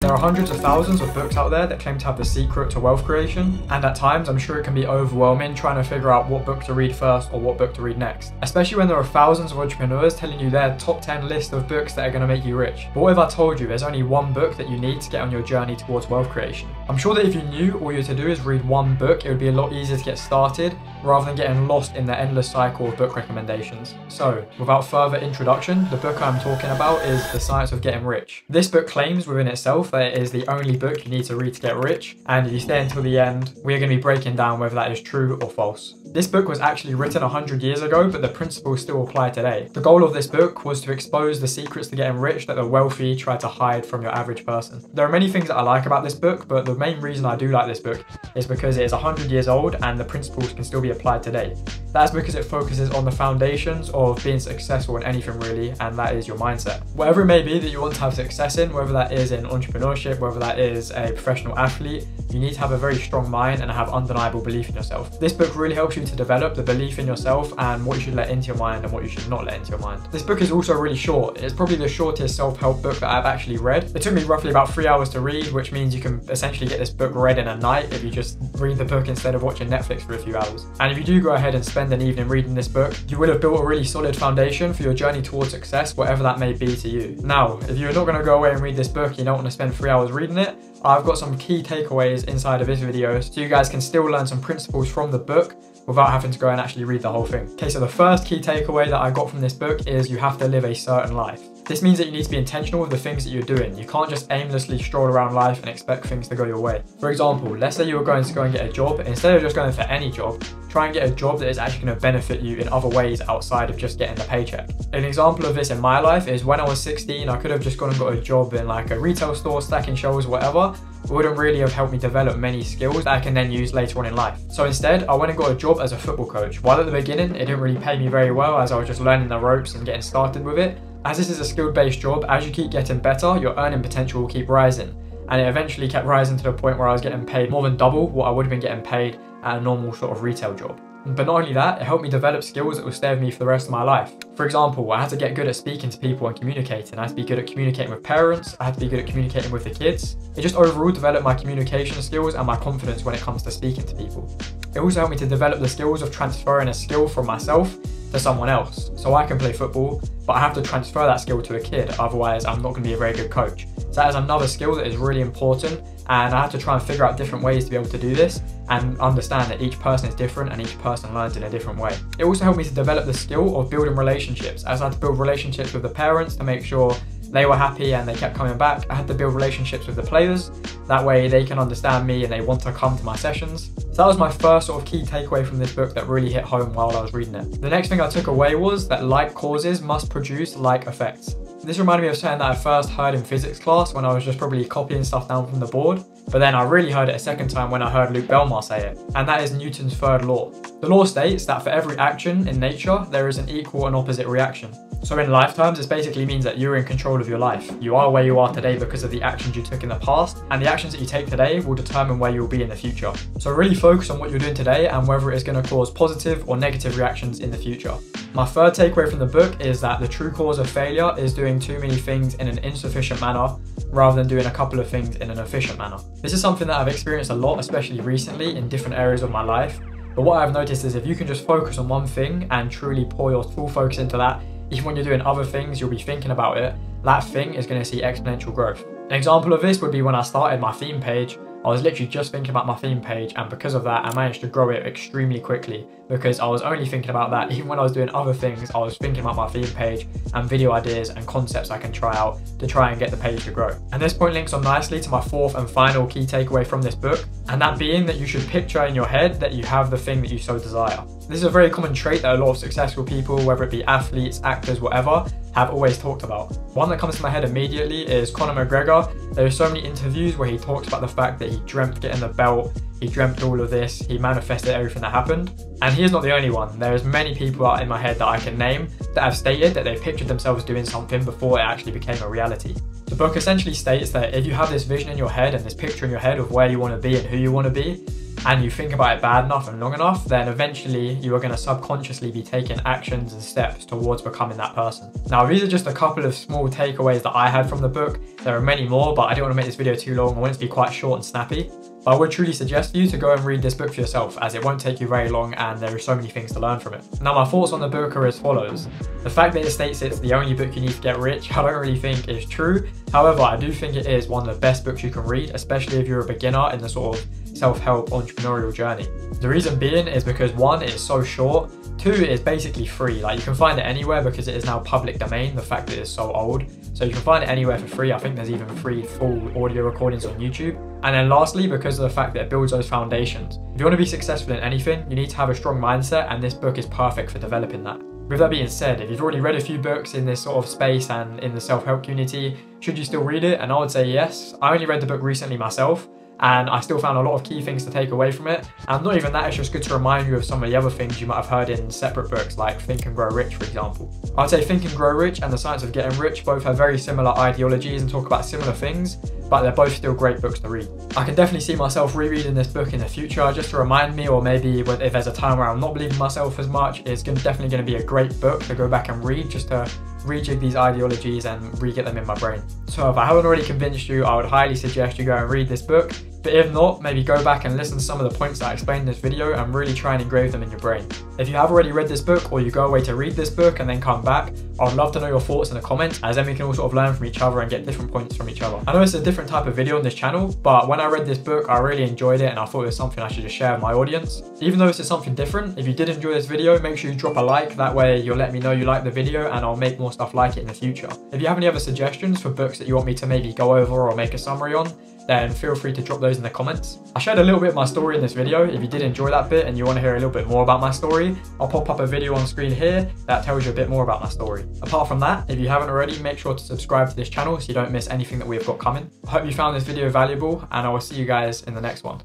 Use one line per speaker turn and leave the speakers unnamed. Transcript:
There are hundreds of thousands of books out there that claim to have the secret to wealth creation, and at times I'm sure it can be overwhelming trying to figure out what book to read first or what book to read next. Especially when there are thousands of entrepreneurs telling you their top 10 list of books that are going to make you rich. But what if I told you there's only one book that you need to get on your journey towards wealth creation? I'm sure that if you knew all you had to do is read one book, it would be a lot easier to get started rather than getting lost in the endless cycle of book recommendations. So, without further introduction, the book I'm talking about is The Science of Getting Rich. This book claims within itself that it is the only book you need to read to get rich, and if you stay until the end, we're going to be breaking down whether that is true or false. This book was actually written 100 years ago, but the principles still apply today. The goal of this book was to expose the secrets to getting rich that the wealthy try to hide from your average person. There are many things that I like about this book, but the main reason I do like this book is because it is 100 years old and the principles can still be applied today. That's because it focuses on the foundations of being successful in anything really, and that is your mindset. Whatever it may be that you want to have success in, whether that is in entrepreneurship, whether that is a professional athlete, you need to have a very strong mind and have undeniable belief in yourself. This book really helps you to develop the belief in yourself and what you should let into your mind and what you should not let into your mind. This book is also really short. It's probably the shortest self-help book that I've actually read. It took me roughly about 3 hours to read, which means you can essentially get this book read in a night if you just read the book instead of watching Netflix for a few hours. And if you do go ahead and spend an evening reading this book, you will have built a really solid foundation for your journey towards success, whatever that may be to you. Now, if you're not going to go away and read this book, you don't want to spend 3 hours reading it, I've got some key takeaways inside of this video so you guys can still learn some principles from the book without having to go and actually read the whole thing. Okay, so the first key takeaway that I got from this book is you have to live a certain life. This means that you need to be intentional with the things that you're doing. You can't just aimlessly stroll around life and expect things to go your way. For example, let's say you were going to go and get a job. Instead of just going for any job, try and get a job that is actually going to benefit you in other ways outside of just getting the paycheck. An example of this in my life is when I was 16, I could have just gone and got a job in like a retail store, stacking shelves, whatever. It wouldn't really have helped me develop many skills that I can then use later on in life. So instead, I went and got a job as a football coach. While at the beginning, it didn't really pay me very well as I was just learning the ropes and getting started with it. As this is a skill-based job, as you keep getting better, your earning potential will keep rising. And it eventually kept rising to the point where I was getting paid more than double what I would have been getting paid at a normal sort of retail job. But not only that, it helped me develop skills that will stay with me for the rest of my life. For example, I had to get good at speaking to people and communicating. I had to be good at communicating with parents. I had to be good at communicating with the kids. It just overall developed my communication skills and my confidence when it comes to speaking to people. It also helped me to develop the skills of transferring a skill from myself to someone else. So I can play football, but I have to transfer that skill to a kid, otherwise I'm not going to be a very good coach. So that is another skill that is really important, and I have to try and figure out different ways to be able to do this and understand that each person is different and each person learns in a different way. It also helped me to develop the skill of building relationships, as I had to build relationships with the parents to make sure they were happy and they kept coming back. I had to build relationships with the players, that way they can understand me and they want to come to my sessions. So that was my first sort of key takeaway from this book that really hit home while I was reading it. The next thing I took away was that like causes must produce like effects. This reminded me of something that I first heard in physics class when I was just probably copying stuff down from the board. But then I really heard it a second time when I heard Luke Belmar say it, and that is Newton's third law. The law states that for every action in nature, there is an equal and opposite reaction. So in life terms, this basically means that you're in control of your life. You are where you are today because of the actions you took in the past, and the actions that you take today will determine where you'll be in the future. So really focus on what you're doing today and whether it's going to cause positive or negative reactions in the future. My third takeaway from the book is that the true cause of failure is doing too many things in an insufficient manner rather than doing a couple of things in an efficient manner. This is something that I've experienced a lot, especially recently in different areas of my life. But what I've noticed is if you can just focus on one thing and truly pour your full focus into that, even when you're doing other things, you'll be thinking about it, that thing is going to see exponential growth. An example of this would be when I started my theme page. I was literally just thinking about my theme page, and because of that I managed to grow it extremely quickly because I was only thinking about that. Even when I was doing other things, I was thinking about my theme page and video ideas and concepts I can try out to try and get the page to grow. And this point links on nicely to my fourth and final key takeaway from this book, and that being that you should picture in your head that you have the thing that you so desire. This is a very common trait that a lot of successful people, whether it be athletes, actors, whatever, have always talked about. One that comes to my head immediately is Conor McGregor. There are so many interviews where he talks about the fact that he dreamt getting the belt, he dreamt all of this, he manifested everything that happened. And he is not the only one. There's many people out in my head that I can name that have stated that they pictured themselves doing something before it actually became a reality. The book essentially states that if you have this vision in your head and this picture in your head of where you want to be and who you want to be, and you think about it bad enough and long enough, then eventually you are going to subconsciously be taking actions and steps towards becoming that person. Now, these are just a couple of small takeaways that I had from the book. There are many more, but I didn't want to make this video too long. I want it to be quite short and snappy. But I would truly suggest for you to go and read this book for yourself, as it won't take you very long and there are so many things to learn from it. Now, my thoughts on the book are as follows. The fact that it states it's the only book you need to get rich, I don't really think is true. However, I do think it is one of the best books you can read, especially if you're a beginner in the sort of self-help entrepreneurial journey. The reason being is because one, it's so short. Two, it's basically free. Like, you can find it anywhere because it is now public domain, the fact that it's so old. So you can find it anywhere for free. I think there's even free full audio recordings on YouTube. And then lastly, because of the fact that it builds those foundations. If you want to be successful in anything, you need to have a strong mindset, and this book is perfect for developing that. With that being said, if you've already read a few books in this sort of space and in the self-help community, should you still read it? And I would say yes. I only read the book recently myself, and I still found a lot of key things to take away from it. And not even that, it's just good to remind you of some of the other things you might have heard in separate books, like Think and Grow Rich, for example. I'd say Think and Grow Rich and The Science of Getting Rich both have very similar ideologies and talk about similar things, but they're both still great books to read. I can definitely see myself rereading this book in the future just to remind me, or maybe if there's a time where I'm not believing myself as much, it's definitely going to be a great book to go back and read, just to rejig these ideologies and re-get them in my brain. So if I haven't already convinced you, I would highly suggest you go and read this book. But if not, maybe go back and listen to some of the points that I explained in this video and really try and engrave them in your brain. If you have already read this book, or you go away to read this book and then come back, I'd love to know your thoughts in the comments, as then we can all sort of learn from each other and get different points from each other. I know it's a different type of video on this channel, but when I read this book, I really enjoyed it and I thought it was something I should just share with my audience. Even though this is something different, if you did enjoy this video, make sure you drop a like. That way you'll let me know you like the video and I'll make more stuff like it in the future. If you have any other suggestions for books that you want me to maybe go over or make a summary on, then feel free to drop those in the comments. I shared a little bit of my story in this video. If you did enjoy that bit and you want to hear a little bit more about my story, I'll pop up a video on screen here that tells you a bit more about my story. Apart from that, if you haven't already, make sure to subscribe to this channel so you don't miss anything that we have got coming. I hope you found this video valuable, and I will see you guys in the next one.